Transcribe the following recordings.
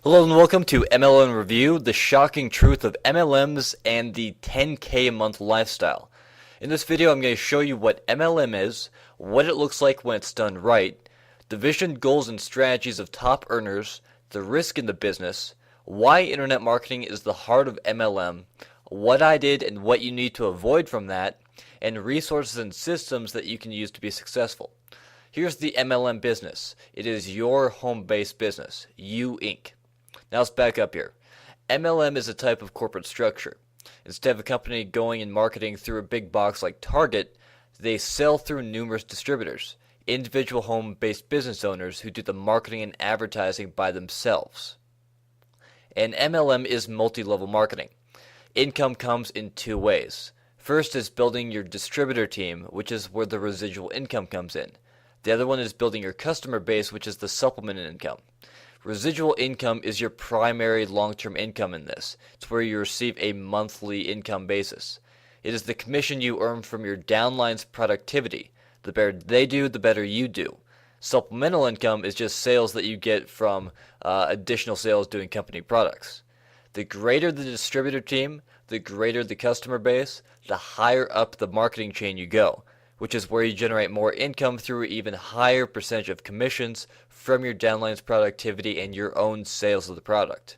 Hello and welcome to MLM Review, the shocking truth of MLMs and the 10K a month lifestyle. In this video I'm going to show you what MLM is, what it looks like when it's done right, the vision, goals, and strategies of top earners, the risk in the business, why internet marketing is the heart of MLM, what I did and what you need to avoid from that, and resources and systems that you can use to be successful. Here's the MLM business. It is your home-based business, you Inc. Now let's back up here. MLM is a type of corporate structure. Instead of a company going and marketing through a big box like Target, they sell through numerous distributors, individual home-based business owners who do the marketing and advertising by themselves. And MLM is multi-level marketing. Income comes in two ways. First is building your distributor team, which is where the residual income comes in. The other one is building your customer base, which is the supplemented income. Residual income is your primary long-term income in this. It's where you receive a monthly income basis. It is the commission you earn from your downline's productivity. The better they do, the better you do. Supplemental income is just sales that you get from additional sales doing company products. The greater the distributor team, the greater the customer base, the higher up the marketing chain you go, which is where you generate more income through an even higher percentage of commissions from your downline's productivity and your own sales of the product.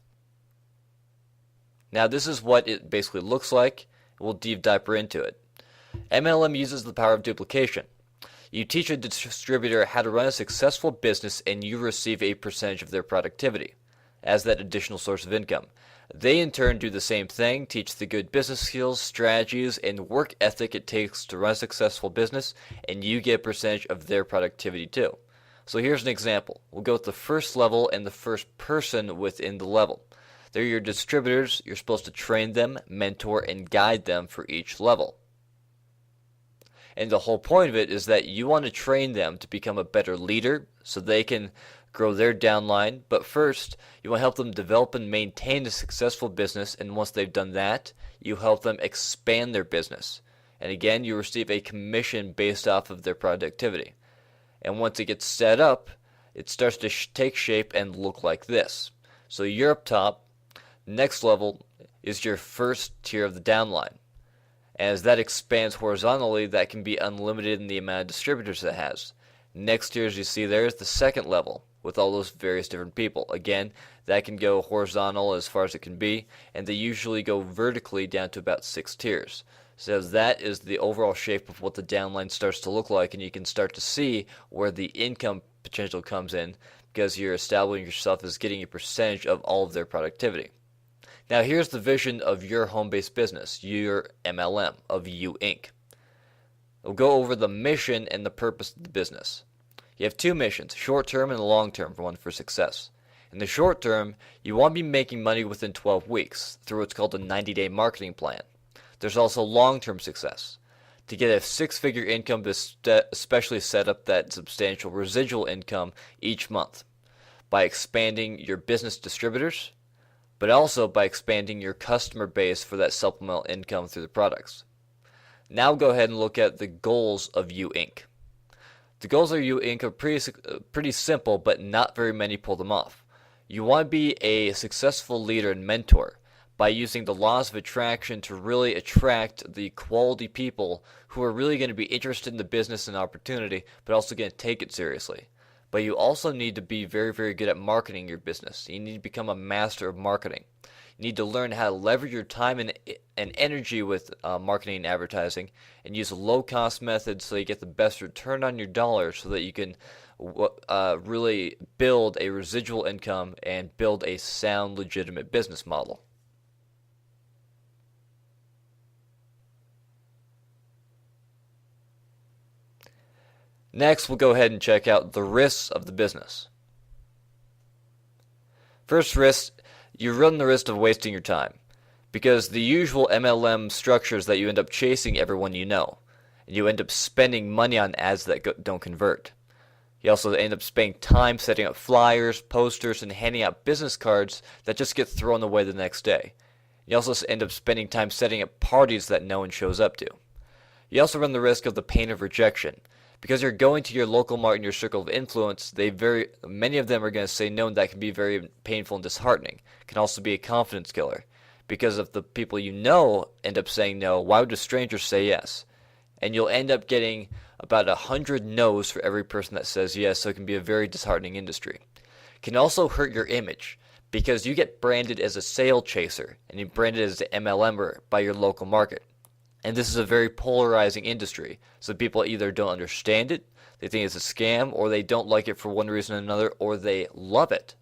Now this is what it basically looks like. We'll dive deeper into it. MLM uses the power of duplication. You teach a distributor how to run a successful business and you receive a percentage of their productivity as that additional source of income. They in turn do the same thing, teach the good business skills, strategies, and work ethic it takes to run a successful business, and you get a percentage of their productivity too. So here's an example. We'll go with the first level and the first person within the level. They're your distributors. You're supposed to train them, mentor, and guide them for each level. And the whole point of it is that you want to train them to become a better leader so they can grow their downline, but first you want to help them develop and maintain a successful business, and once they've done that, you help them expand their business. And again, you receive a commission based off of their productivity. And once it gets set up, it starts to take shape and look like this. So you're up top. Next level is your first tier of the downline. As that expands horizontally, that can be unlimited in the amount of distributors it has. Next tier, as you see there, is the second level with all those various different people. Again, that can go horizontal as far as it can be, and they usually go vertically down to about 6 tiers. So that is the overall shape of what the downline starts to look like, and you can start to see where the income potential comes in because you're establishing yourself as getting a percentage of all of their productivity. Now here's the vision of your home-based business, your MLM, of you Inc. We'll go over the mission and the purpose of the business. You have two missions, short-term and long-term, for success. In the short term, you want to be making money within 12 weeks through what's called a 90-day marketing plan. There's also long-term success. To get a six-figure income, especially set up that substantial residual income each month by expanding your business distributors, but also by expanding your customer base for that supplemental income through the products. Now go ahead and look at the goals of you Inc. The goals of you Inc. are pretty simple, but not very many pull them off. You want to be a successful leader and mentor by using the laws of attraction to really attract the quality people who are really going to be interested in the business and opportunity, but also going to take it seriously. But you also need to be very, very good at marketing your business. You need to become a master of marketing. You need to learn how to leverage your time and energy with marketing and advertising, and use low-cost methods so you get the best return on your dollar so that you can really build a residual income and build a sound, legitimate business model. Next, we'll go ahead and check out the risks of the business. First risk, you run the risk of wasting your time, because the usual MLM structures that you end up chasing everyone you know, and you end up spending money on ads that don't convert. You also end up spending time setting up flyers, posters, and handing out business cards that just get thrown away the next day. You also end up spending time setting up parties that no one shows up to. You also run the risk of the pain of rejection, Because you're going to your local market and your circle of influence, many of them are going to say no, and that can be very painful and disheartening. It can also be a confidence killer. Because if the people you know end up saying no, why would a stranger say yes? And you'll end up getting about 100 no's for every person that says yes, so it can be a very disheartening industry. It can also hurt your image, because you get branded as a sale chaser, and you're branded as an MLMer by your local market. And this is a very polarizing industry, so people either don't understand it, they think it's a scam, or they don't like it for one reason or another, or they love it.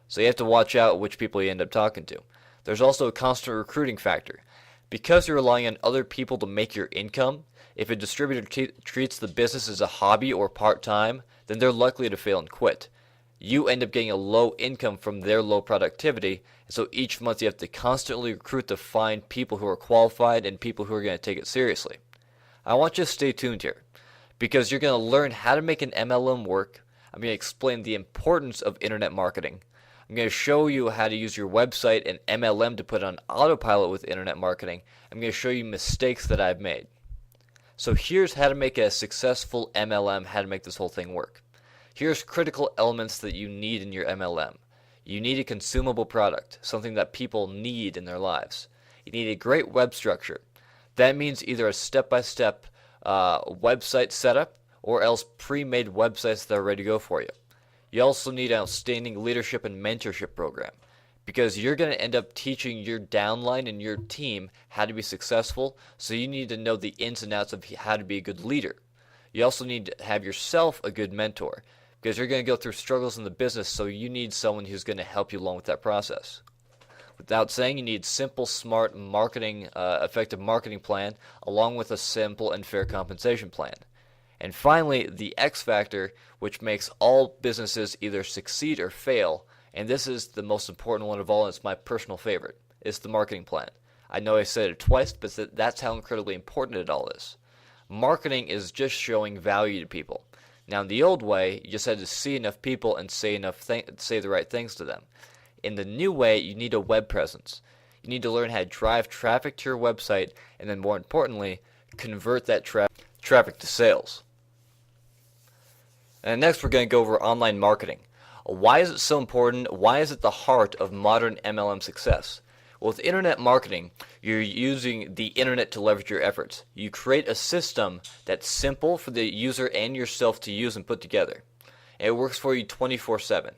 So you have to watch out which people you end up talking to. There's also a constant recruiting factor. Because you're relying on other people to make your income, if a distributor treats the business as a hobby or part-time, then they're likely to fail and quit. You end up getting a low income from their low productivity, and so each month you have to constantly recruit to find people who are qualified and people who are going to take it seriously. I want you to stay tuned here, because you're going to learn how to make an MLM work. I'm going to explain the importance of internet marketing. I'm going to show you how to use your website and MLM to put on autopilot with internet marketing. I'm going to show you mistakes that I've made. So here's how to make a successful MLM, how to make this whole thing work. Here's critical elements that you need in your MLM. You need a consumable product, something that people need in their lives. You need a great web structure. That means either a step-by-step website setup or else pre-made websites that are ready to go for you. You also need an outstanding leadership and mentorship program, because you're going to end up teaching your downline and your team how to be successful, so you need to know the ins and outs of how to be a good leader. You also need to have yourself a good mentor, because you're going to go through struggles in the business, so you need someone who's going to help you along with that process. Without saying, you need simple, smart marketing, effective marketing plan, along with a simple and fair compensation plan. And finally, the X factor, which makes all businesses either succeed or fail, and this is the most important one of all, and it's my personal favorite, is the marketing plan. I know I said it twice, but that's how incredibly important it all is. Marketing is just showing value to people. Now, in the old way, you just had to see enough people and say the right things to them. In the new way, you need a web presence. You need to learn how to drive traffic to your website, and then more importantly, convert that traffic to sales. And next, we're going to go over online marketing. Why is it so important? Why is it the heart of modern MLM success? Well, with internet marketing, you're using the internet to leverage your efforts. You create a system that's simple for the user and yourself to use and put together. And it works for you 24/7.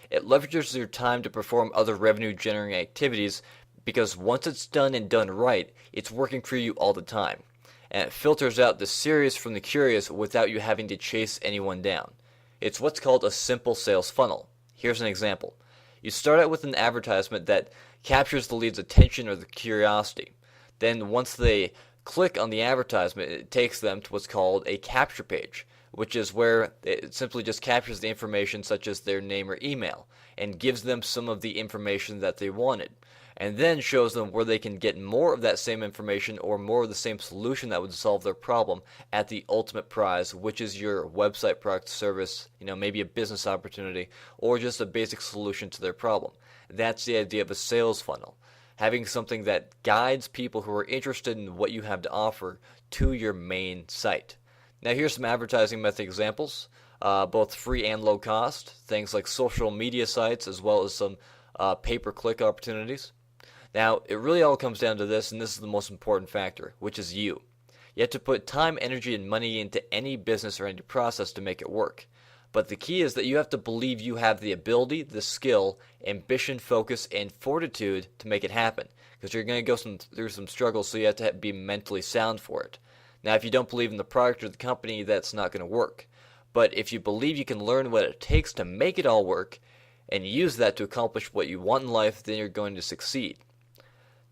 It leverages your time to perform other revenue-generating activities, because once it's done and done right, it's working for you all the time. And it filters out the serious from the curious without you having to chase anyone down. It's what's called a simple sales funnel. Here's an example. You start out with an advertisement that captures the lead's attention or the curiosity. Then once they click on the advertisement, it takes them to what's called a capture page, which is where it simply just captures the information such as their name or email and gives them some of the information that they wanted, and then shows them where they can get more of that same information or more of the same solution that would solve their problem at the ultimate prize, which is your website, product, service, maybe a business opportunity, or just a basic solution to their problem. That's the idea of a sales funnel. Having something that guides people who are interested in what you have to offer to your main site. Now here's some advertising method examples, both free and low cost, things like social media sites as well as some pay-per-click opportunities. Now, it really all comes down to this, and this is the most important factor, which is you. You have to put time, energy, and money into any business or any process to make it work. But the key is that you have to believe you have the ability, the skill, ambition, focus, and fortitude to make it happen, because you're going to go through some struggles, so you have to be mentally sound for it. Now, if you don't believe in the product or the company, that's not going to work. But if you believe you can learn what it takes to make it all work, and use that to accomplish what you want in life, then you're going to succeed.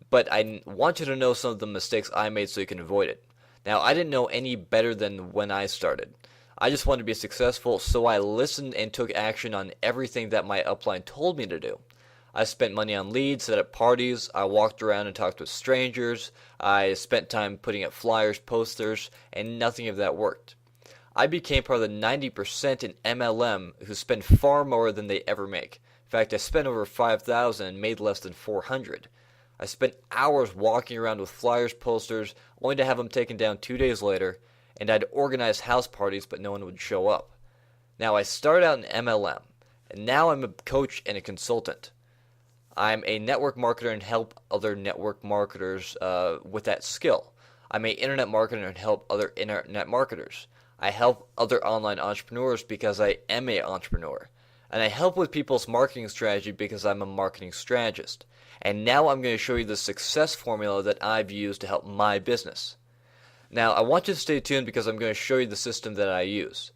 But I want you to know some of the mistakes I made so you can avoid it. Now, I didn't know any better than when I started. I just wanted to be successful, so I listened and took action on everything that my upline told me to do. I spent money on leads, set up parties, I walked around and talked with strangers, I spent time putting up flyers, posters, and nothing of that worked. I became part of the 90% in MLM who spend far more than they ever make. In fact, I spent over $5,000 and made less than $400. I spent hours walking around with flyers, posters, only to have them taken down 2 days later, and I'd organize house parties, but no one would show up. Now, I started out in MLM, and now I'm a coach and a consultant. I'm a network marketer and help other network marketers with that skill. I'm an internet marketer and help other internet marketers. I help other online entrepreneurs because I am an entrepreneur. And I help with people's marketing strategy because I'm a marketing strategist. And now I'm going to show you the success formula that I've used to help my business. Now, I want you to stay tuned because I'm going to show you the system that I use.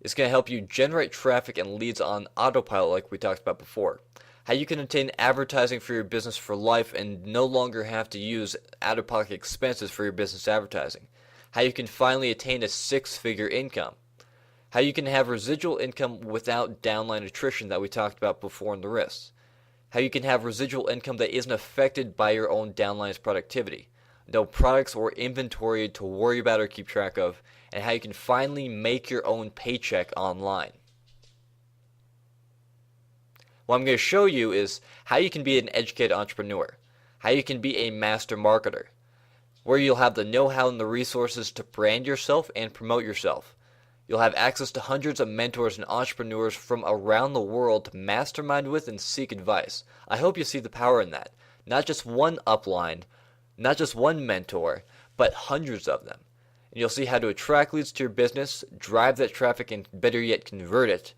It's going to help you generate traffic and leads on autopilot like we talked about before. How you can obtain advertising for your business for life and no longer have to use out-of-pocket expenses for your business advertising. How you can finally attain a six-figure income. How you can have residual income without downline attrition that we talked about before in the risks. How you can have residual income that isn't affected by your own downline's productivity. No products or inventory to worry about or keep track of. And how you can finally make your own paycheck online. What I'm going to show you is how you can be an educated entrepreneur, how you can be a master marketer, where you'll have the know-how and the resources to brand yourself and promote yourself. You'll have access to hundreds of mentors and entrepreneurs from around the world to mastermind with and seek advice. I hope you see the power in that. Not just one upline, not just one mentor, but hundreds of them. And you'll see how to attract leads to your business, drive that traffic, and better yet, convert it.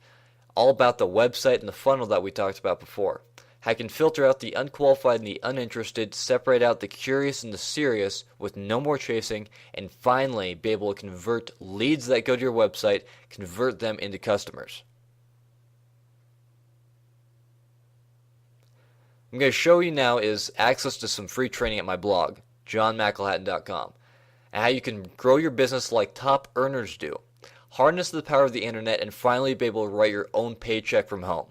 All about the website and the funnel that we talked about before. How you can filter out the unqualified and the uninterested, separate out the curious and the serious with no more chasing, and finally be able to convert leads that go to your website, convert them into customers. I'm going to show you now is access to some free training at my blog, johnmcilhatton.com, and how you can grow your business like top earners do. Harness the power of the internet and finally be able to write your own paycheck from home.